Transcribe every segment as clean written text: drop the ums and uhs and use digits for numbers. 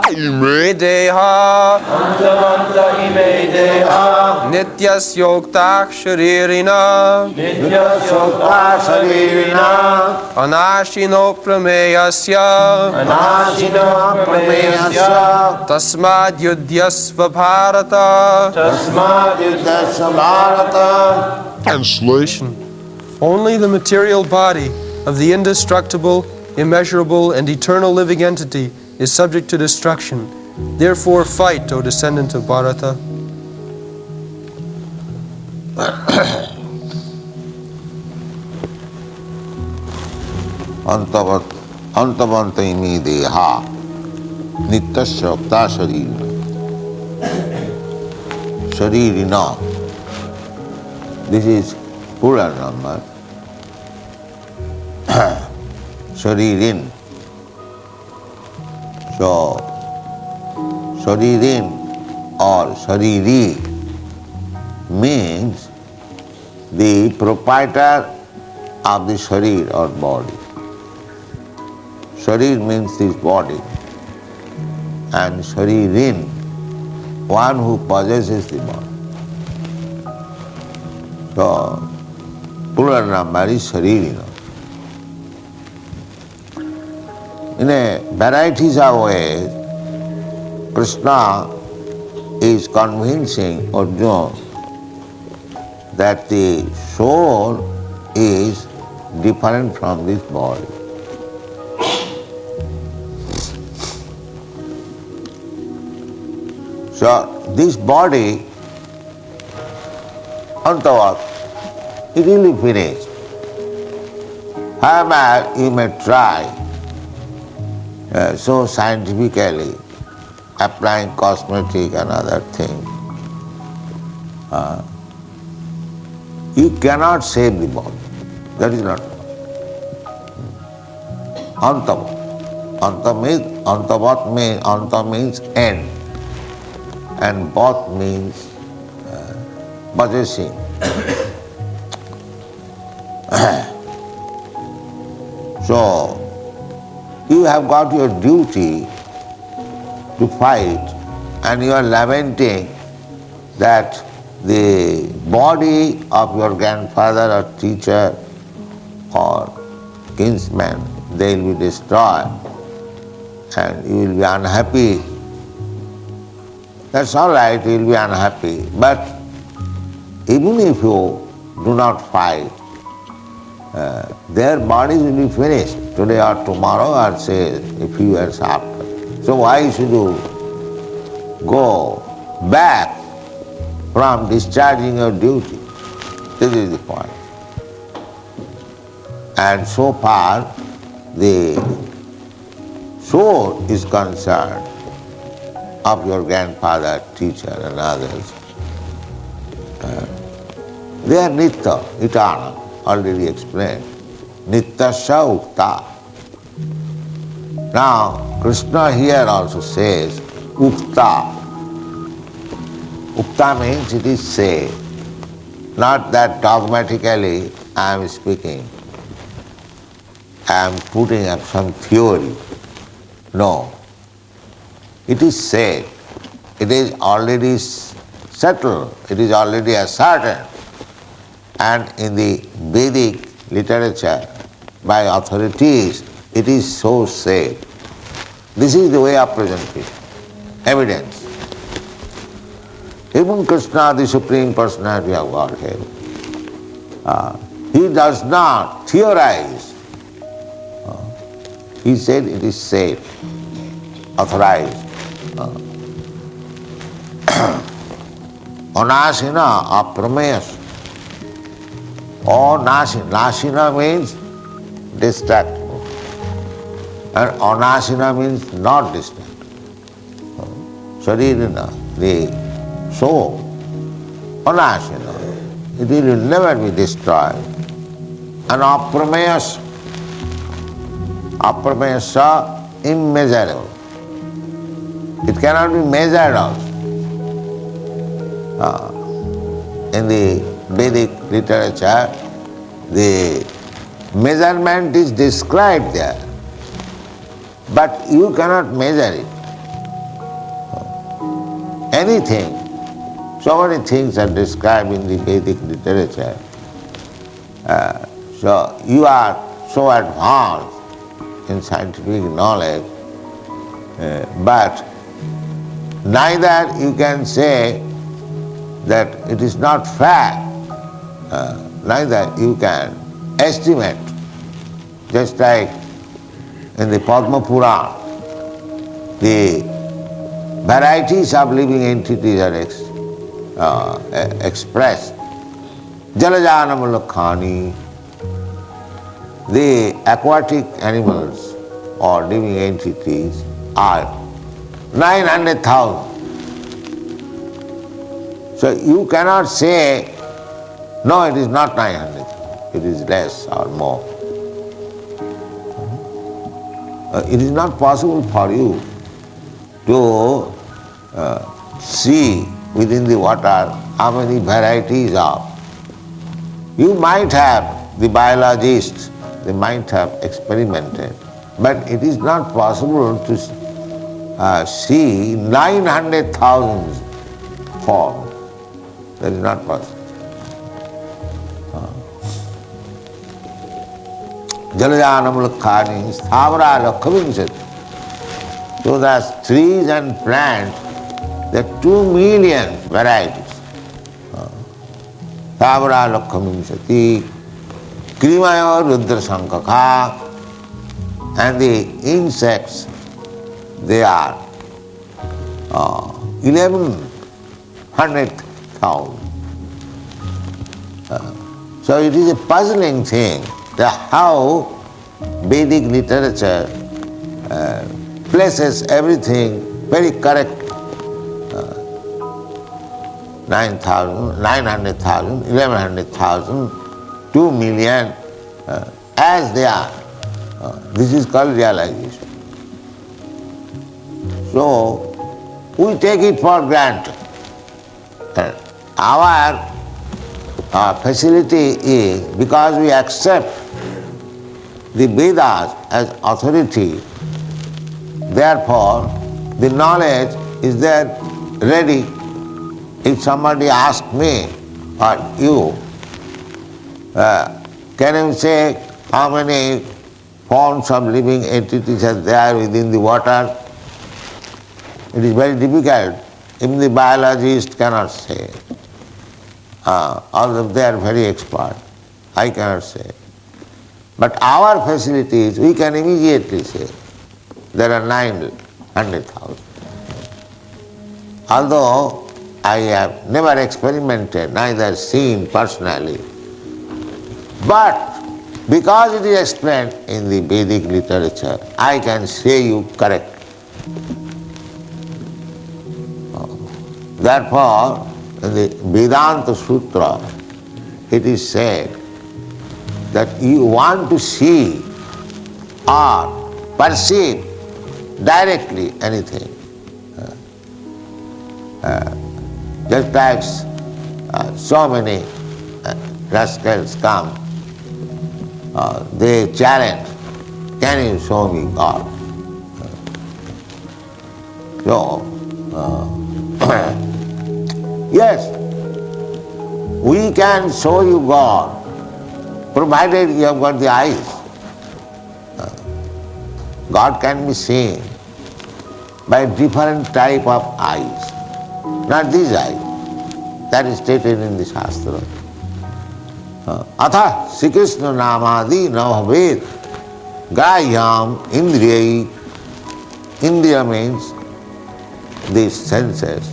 ime deha, antavanta ime deha, nityasyoktah saririnah, nityasyoktah saririnah, anasino prameyasya, anasino prameyasya, tasmad yudhyasva Bharata. tasmad yudhyasva Bharata. Translation. Only the material body of the indestructible, immeasurable, and eternal living entity is subject to destruction. Therefore fight, O descendant of Bharata. antavanta ime deha, nityasyoktah saririnah. This is plural number. Saririn. So, saririn or sariri means the proprietor of the sharir or body. Sharir means this body, and saririn, one who possesses the body. So, plural number is saririnah. In a varieties of ways, Krishna is convincing Arjuna that the soul is different from this body. So this body, antavanta, it will be finished. However, you may try so scientifically, applying cosmetic and other things. You cannot save the body. That is not. Anta means end, and both means possessing. So, you have got your duty to fight, and you are lamenting that the body of your grandfather or teacher or kinsman, they will be destroyed and you will be unhappy. That's all right, you will be unhappy. But even if you do not fight, their bodies will be finished today or tomorrow, or say a few years after. So why should you go back from discharging your duty? This is the point. And so far the soul is concerned of your grandfather, teacher and others. They are nitya, eternal, already explained. Nityasya uktah. Now, Krishna here also says uktah. Uktah means it is said. Not that dogmatically I am speaking. I am putting up some theory. No. It is said. It is already settled. It is already ascertained. And in the Vedic literature, by authorities, it is so said. This is the way of presentation. Evidence. Even Krishna, the Supreme Personality of Godhead, he does not theorize. He said it is said, authorized. Anasina, aprameyasya. Or nasina means destructible, and anasina means not destructible. Saririnah, the soul, anasina, it will never be destroyed. And aprameyasya, immeasurable. It cannot be measured also. In the Vedic literature, the measurement is described there, but you cannot measure it. anything. So many things are described in the Vedic literature. So you are so advanced in scientific knowledge, but neither you can say that it is not fact, neither you can estimate. Just like in the Padma Purana, the varieties of living entities are expressed. Jalajanamulakhani, the aquatic animals or living entities are 900,000. So you cannot say, no, it is not 900, it is less or more. It is not possible for you to see within the water how many varieties of. You might have, the biologists, they might have experimented, but it is not possible to see 900,000 forms. That is not possible. Jalajanamulakhani, sthavara lakhavinsati. So the trees and plants, there are 2 million varieties. Sthavara lakhavinsati, krimaya rudra sankakha, and the insects, they are 1100,000. So it is a puzzling thing that how Vedic literature places everything very correct. 9,000, 900,000, 1100,000, 2 million, as they are. This is called realization. So we take it for granted. Our facility is, because we accept the Vedas as authority, therefore the knowledge is there ready. If somebody asks me or you, can you say how many forms of living entities are there within the water? It is very difficult. Even the biologist cannot say. Although they are very expert, I cannot say. But our facilities, we can immediately say there are 900,000. Although I have never experimented, neither seen personally, but because it is explained in the Vedic literature, I can say you correct. Therefore, in the Vedanta-sutras, it is said that you want to see or perceive directly anything. Just like so many rascals come, they challenge, can you show me God? So, yes, we can show you God, provided you have got the eyes. God can be seen by different type of eyes, not these eyes. That is stated in the Shastra. Atha Sri Krishna namadi navaved grahyam indriyai. Indriya means these senses,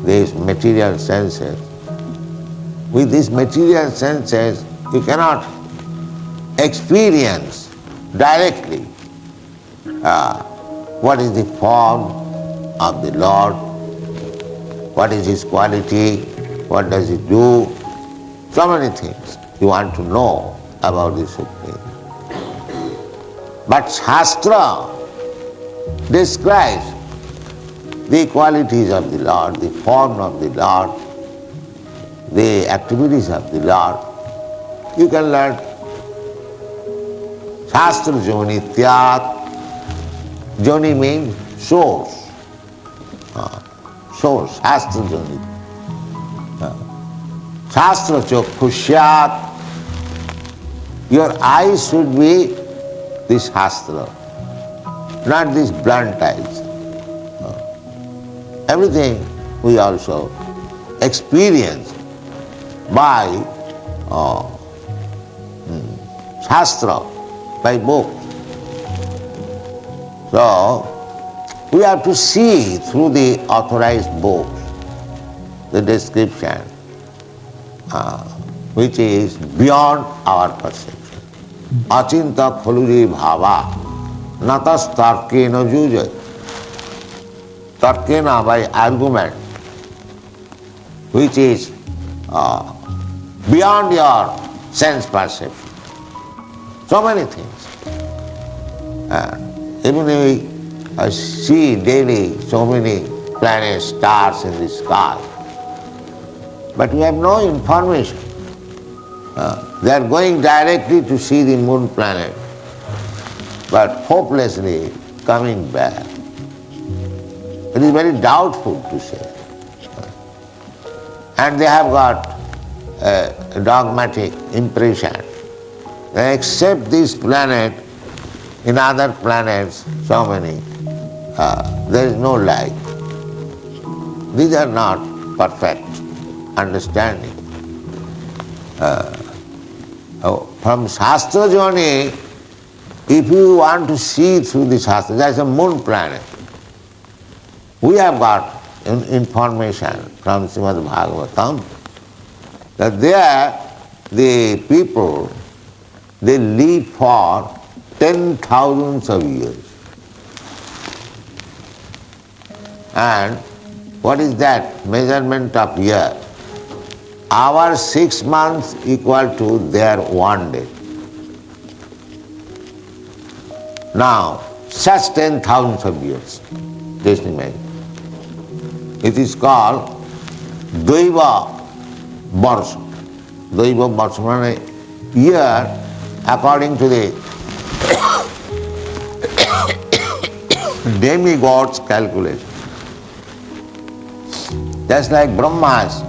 these material senses. With these material senses, you cannot experience directly what is the form of the Lord, what is His quality, what does He do. So many things you want to know about the Supreme. But Shastra describes the qualities of the Lord, the form of the Lord, the activities of the Lord. You can learn Shastra Jonityat. Joni means source. source, Shastra Jani. Shastra Chokhusyat. Your eyes should be this Shastra, not these blunt eyes. Everything we also experience by Shastra, by book. So, we have to see through the authorized books the description which is beyond our perception. Achinta khaluri bhava natas tarkena jujay. Tarkena by argument, which is beyond your sense perception. So many things. Even we see daily so many planets, stars in the sky, but we have no information. They are going directly to see the moon planet, but hopelessly coming back. It is very doubtful to say. And they have got a dogmatic impression. They accept this planet, in other planets, so many, there is no life. These are not perfect understanding. From Shastra journey, if you want to see through the Shastra, there is a moon planet. We have got information from Srimad Bhagavatam that there the people, they live for 10,000s of years. And what is that measurement of year? Our 6 months equal to their 1 day. Now, such 10,000s of years, just imagine. It is called Daiva Varsha. Daiva Varsha means year according to the demigod's calculation. Just like Brahma's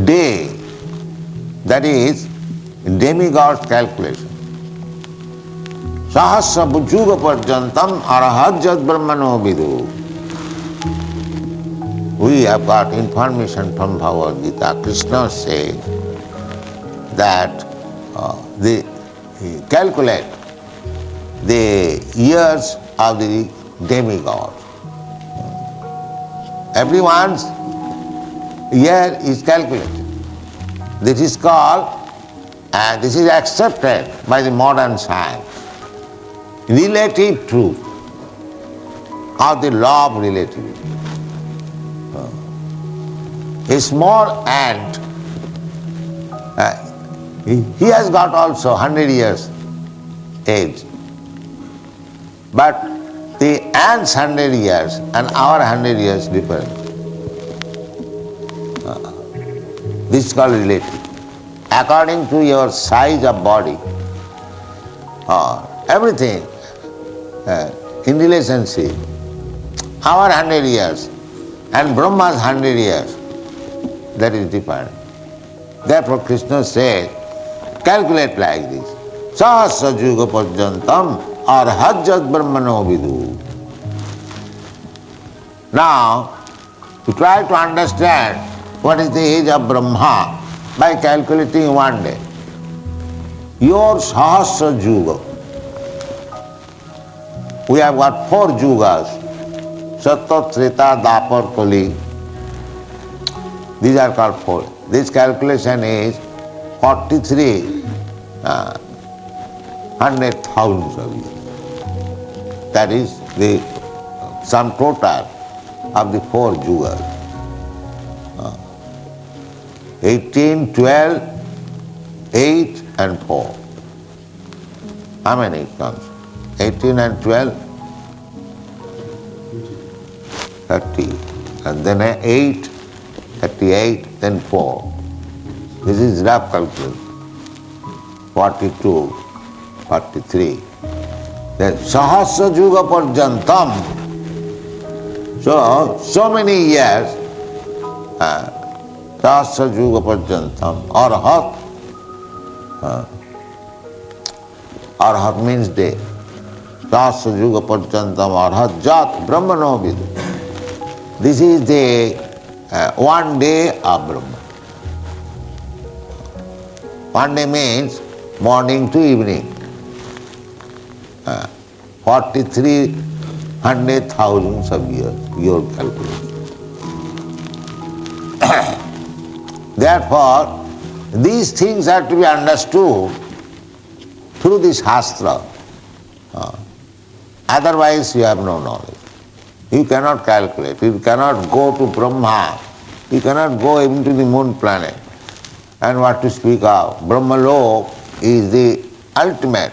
day, that is demigod's calculation. Sahasra bhujuga parjantam arahajjat brahmano vidu. We have got information from Bhagavad Gita. Krishna said that they calculate the years of the demigod. Everyone's year is calculated. This is called, and this is accepted by the modern science, relative truth, or the law of relativity. A small ant, he has got also 100 years age. But the ant's 100 years and our 100 years different. This is called relative. According to your size of body, everything in relationship, our 100 years and Brahma's 100 years, that is different. Therefore Krishna said, calculate like this. Sahasra juga parjantam arhajjat brahmano vidu. Now, to try to understand what is the age of Brahma by calculating 1 day. Your Sahasra juga. We have got 4 yugas. Sattva, Treta, Dapar, Kali. These are called 4. This calculation is 43 100,000 of years. That is the sum total of the 4 yugas. 18, 12, 8 and 4. How many it comes? 18 and 12? 30. And then 8, 38, then 4. This is rough calculation. 42, 43. Then Sahasra Juga Parjantam. So many years, Sahasra Yuga Parjantam, Arhat means day. Sahasra Yuga Parjantam Arhat Jat Brahmano Vidu. This is the one day of Brahma. One day means morning to evening. 43,000 of years, your calculation. Therefore, these things are to be understood through this Shastra. Otherwise, you have no knowledge. You cannot calculate, you cannot go to Brahma, you cannot go even to the moon planet. And what to speak of? Brahmalok is the ultimate,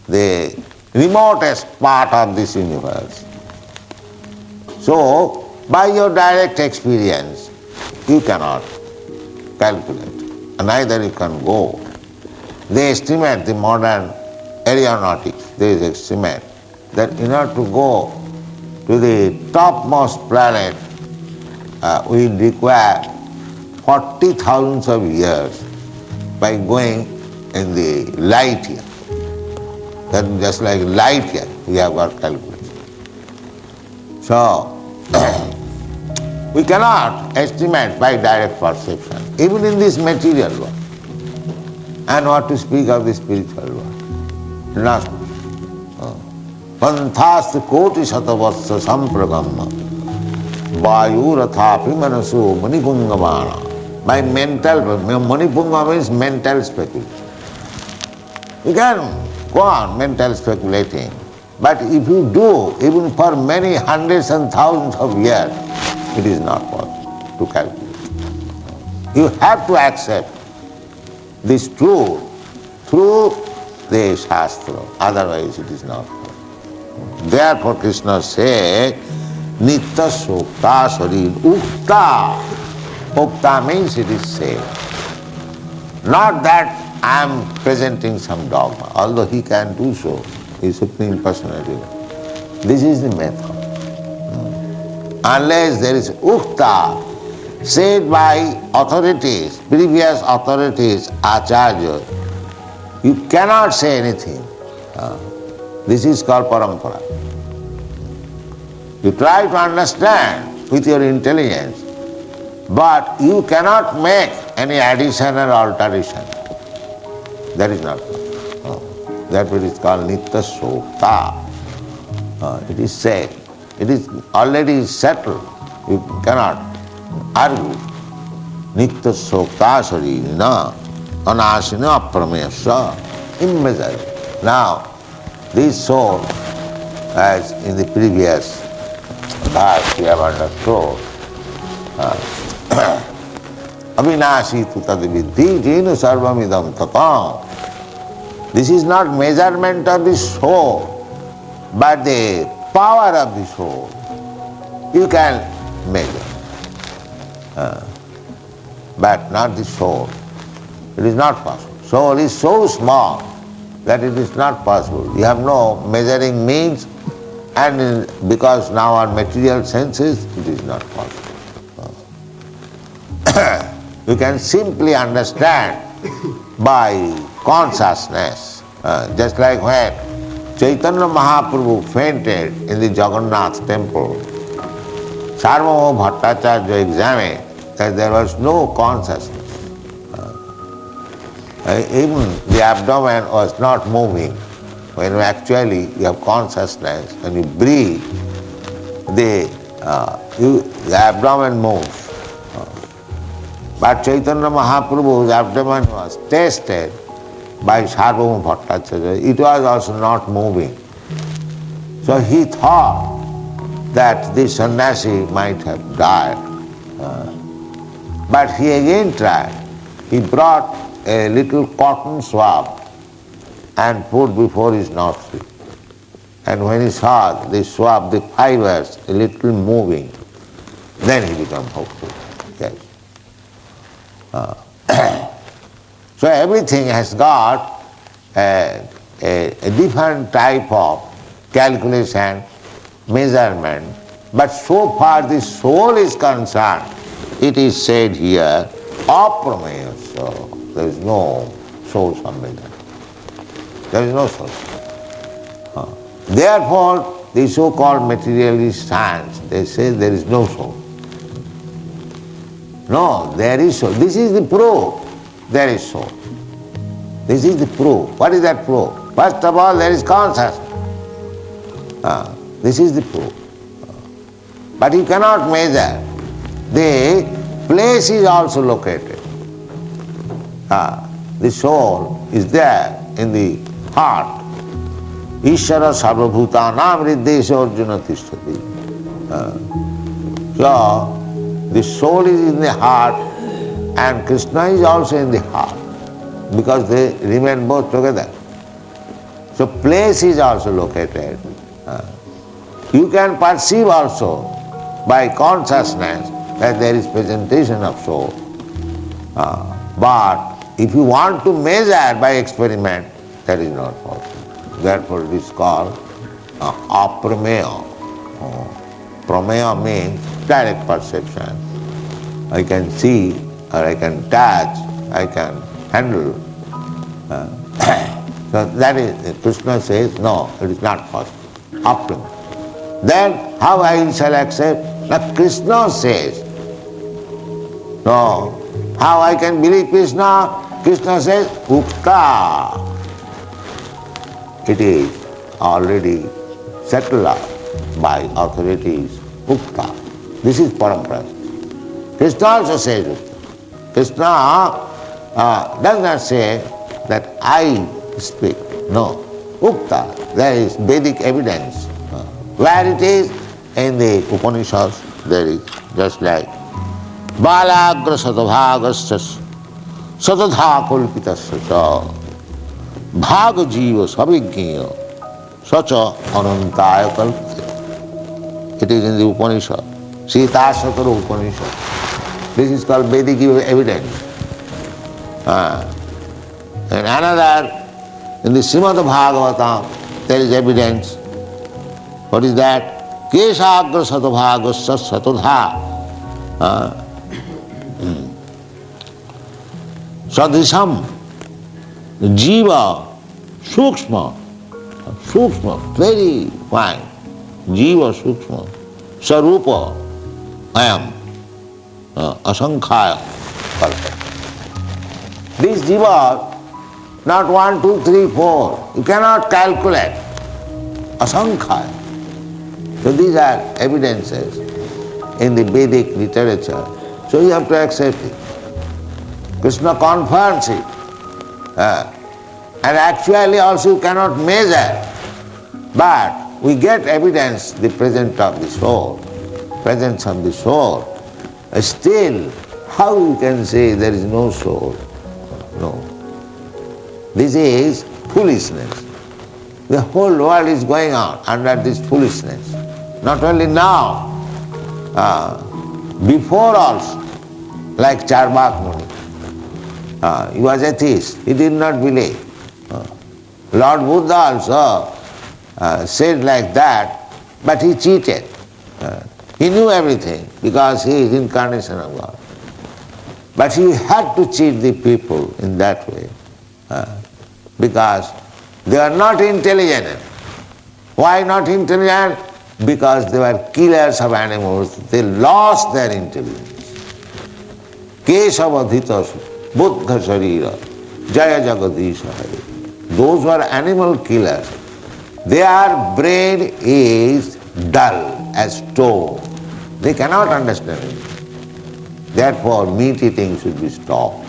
the remotest part of this universe. So, by your direct experience, you cannot calculate, and neither you can go. They estimate, the modern aeronautics, they estimate that in order to go to the topmost planet, we require 40,000 of years by going in the light year. That is just like light year, we have got calculation. So, we cannot estimate by direct perception, even in this material world. And what to speak of the spiritual world? Last. Panthast koti satavassa sampragamma vayu rathapi manasu manipungavana. By mental, manipunga means mental speculation. You can go on mental speculating, but if you do, even for many hundreds and thousands of years, it is not possible to calculate. You have to accept this truth through the Shastra, otherwise it is not possible. Therefore Krishna said, nityasyoktah saririnah uktah. Uktah means it is said. Not that I am presenting some dogma, although he can do so, he is Supreme Personality. This is the method. Unless there is uktah, said by authorities, previous authorities, acharyas, you cannot say anything. This is called parampara. You try to understand with your intelligence, but you cannot make any addition or alteration. That is not possible. Therefore it is called nityasyoktah. It is said. It is already settled. You cannot argue. Nityasyoktah saririnah anasino aprameyasya immeasurable. Now, this soul, as in the previous verse we have understood, avinashi tu tadviddhi jena sarvamidam tatam. This is not measurement of the soul, but the power of the soul. You can measure, but not the soul. It is not possible. Soul is so small that it is not possible. You have no measuring means, and because now our material senses, it is not possible. You can simply understand by consciousness, just like when Chaitanya Mahaprabhu fainted in the Jagannath temple, Sarvabhauma Bhattacharya examined that there was no consciousness. Even the abdomen was not moving. When actually you have consciousness and you breathe, the abdomen moves. But Chaitanya Mahaprabhu's abdomen was tested by Sarvabhauma Bhattacharya. It was also not moving. So he thought that this sannyasi might have died. But he again tried. He brought a little cotton swab and put before his nostril. And when he saw the swab, the fibers a little moving, then he became hopeful. Yes. So everything has got a different type of calculation measurement. But so far the soul is concerned, it is said here, aprameyasya. There is no soul samvedana. There is no soul. Therefore, the so-called materialist science, they say there is no soul. No, there is soul. This is the proof. There is soul. This is the proof. What is that proof? First of all, there is consciousness. This is the proof. But you cannot measure. The place is also located. The soul is there in the heart. Ishvara sarvabhutanam riddesha arjuna tishtati. So, the soul is in the heart and Krishna is also in the heart because they remain both together. So place is also located. You can perceive also by consciousness that there is presentation of soul. But if you want to measure by experiment, that is not possible. Therefore it is called aprameya. Prameya means direct perception. I can see, or I can touch, I can handle. So that is, Krishna says, no, it is not possible. Aprameya. Then how I shall accept? Now Krishna says, no, how I can believe Krishna? Krishna says, uktah. It is already settled up by authorities, uktah. This is parampara. Krishna also says uktah. Krishna does not say that I speak. No. Uktah, there is Vedic evidence. Where it is? In the Upanishads, there is just like Balagra satavhagastas satadha kulpitasya cha bhaga jiva sabhignya sacha anantaya kalpite. It is in the Upanishad. Sitasatara Upanishad. This is called Vedic evidence. And another, in the Srimad Bhagavatam, there is evidence. What is that? Keshagra satavhagasya satadha sadhisam jiva sukshma, very fine, jiva sukshma, sarupa ayam asankhya kalpa. These jiva, not 1, 2, 3, 4, you cannot calculate. Asankhya. So these are evidences in the Vedic literature. So you have to accept it. Krishna confirms it. And actually also you cannot measure. But we get evidence, the presence of the soul. Still, how you can say there is no soul? No. This is foolishness. The whole world is going on under this foolishness. Not only now, before also, like Charvak Muni. He was atheist, he did not believe. Lord Buddha also said like that, but he cheated. He knew everything because he is incarnation of God. But he had to cheat the people in that way because they are not intelligent. Why not intelligent? Because they were killers of animals. They lost their intelligence. Keshavadhitas buddha sharira jaya jagadisha hari. Those were animal killers. Their brain is dull as stone. They cannot understand it. Therefore, meat eating should be stopped.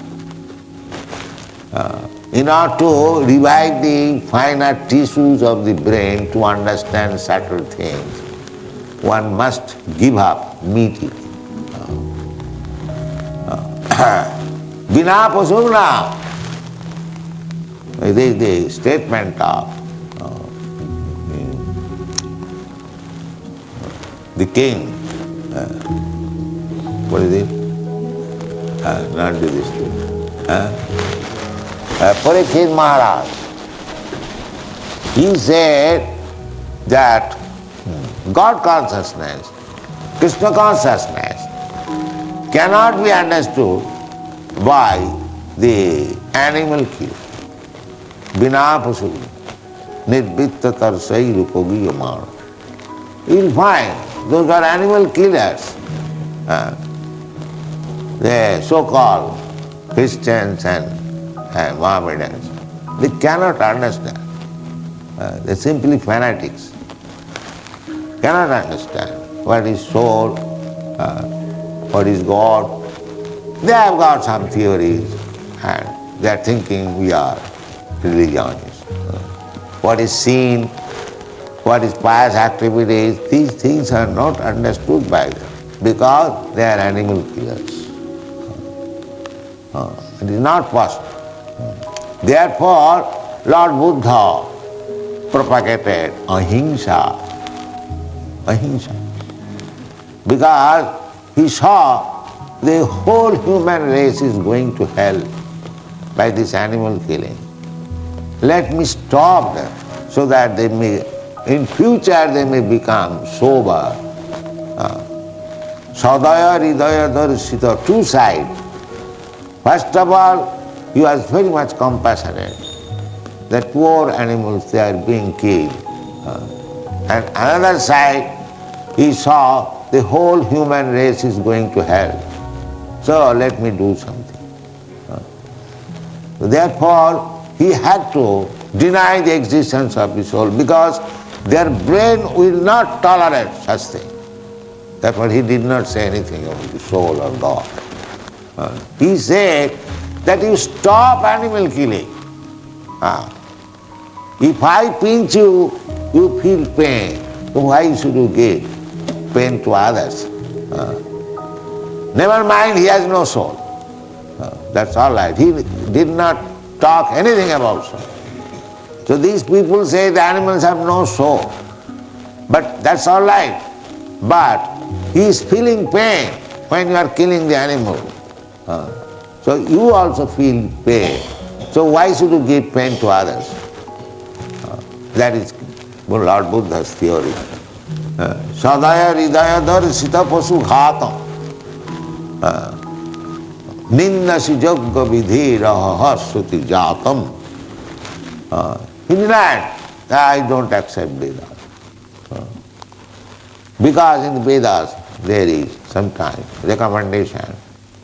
In order to revive the finer tissues of the brain to understand subtle things, one must give up meat eating. Vina pasuna. This is the statement of the king. What is it? Not this thing. Parikshit Maharaj. He said that God consciousness, Krishna consciousness cannot be understood by the animal killer. Bina pasuri, nirvitta tarsai rupogi yamana. You will find those are animal killers. The so-called Christians and Mohammedans, they cannot understand. They're simply fanatics. Cannot understand what is soul, what is God. They have got some theories and they are thinking we are religions. What is seen, what is pious activities, these things are not understood by them because they are animal killers. It is not possible. Therefore, Lord Buddha propagated ahimsa. Ahimsa. Because he saw the whole human race is going to hell by this animal killing. Let me stop them so that they may, in future they may become sober. Sadaya Hridaya Darshita, two sides. First of all, he was very much compassionate. That poor animals, they are being killed. And another side, he saw the whole human race is going to hell. So let me do something. Therefore, he had to deny the existence of the soul because their brain will not tolerate such thing. Therefore, he did not say anything about the soul or God. He said that you stop animal killing. If I pinch you, you feel pain. So why should you give pain to others? Never mind, he has no soul. That's all right. He did not talk anything about soul. So these people say the animals have no soul. But that's all right. But he is feeling pain when you are killing the animal. So you also feel pain. So why should you give pain to others? That is Lord Buddha's theory. Sadaya Hridaya Darshita Pasu Ghatam Nindasi Jagga Vidhiraha Suti Jatam. He denied, I don't accept Vedas. Because in the Vedas there is sometimes recommendation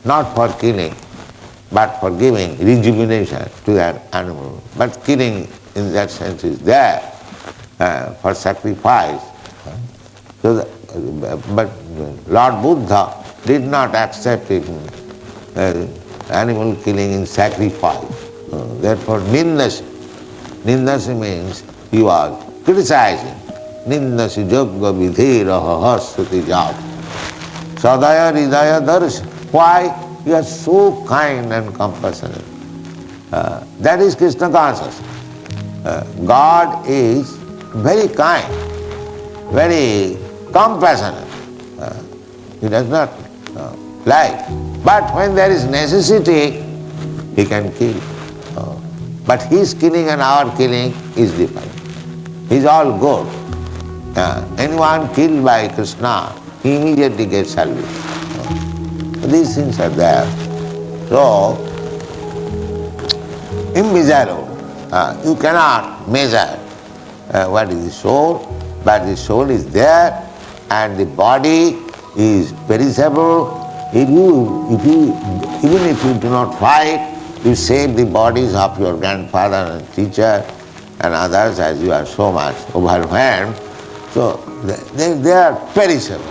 not for killing but for giving rejuvenation to that animal. But killing in that sense is there for sacrifice. So but Lord Buddha did not accept it, animal killing in sacrifice. Therefore nindasi. Nindasi means he was criticizing. Nindasi jagga vidhiraha hasati jat. Sadaya Hridaya Darsh. Why? You are so kind and compassionate. That is Krishna consciousness. God is very kind, very compassionate. He does not like. But when there is necessity, he can kill. But his killing and our killing is different. He is all good. Anyone killed by Krishna, he immediately gets salvation. These things are there. So, immeasurable. You cannot measure what is the soul, but the soul is there and the body is perishable. Even if you do not fight, you save the bodies of your grandfather and teacher and others as you are so much overwhelmed. So they are perishable.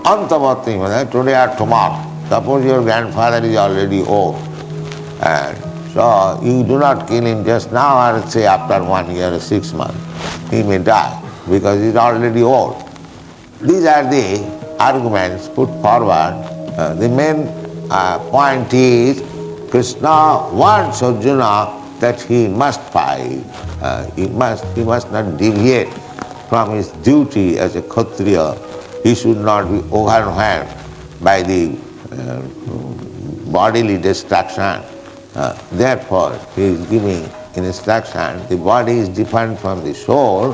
Antavanta, today or tomorrow. Suppose your grandfather is already old, and so you do not kill him just now or say after 1 year or 6 months. He may die because he is already old. These are the arguments put forward. The main point is Krishna wants Arjuna that he must fight. He must not deviate from his duty as a Kshatriya. He should not be overwhelmed by the bodily destruction. Therefore, he is giving instruction. The body is different from the soul,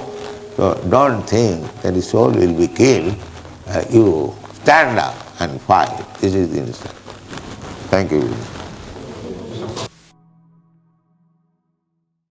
So don't think that the soul will be killed. You stand up and fight. This is the instruction. Thank you.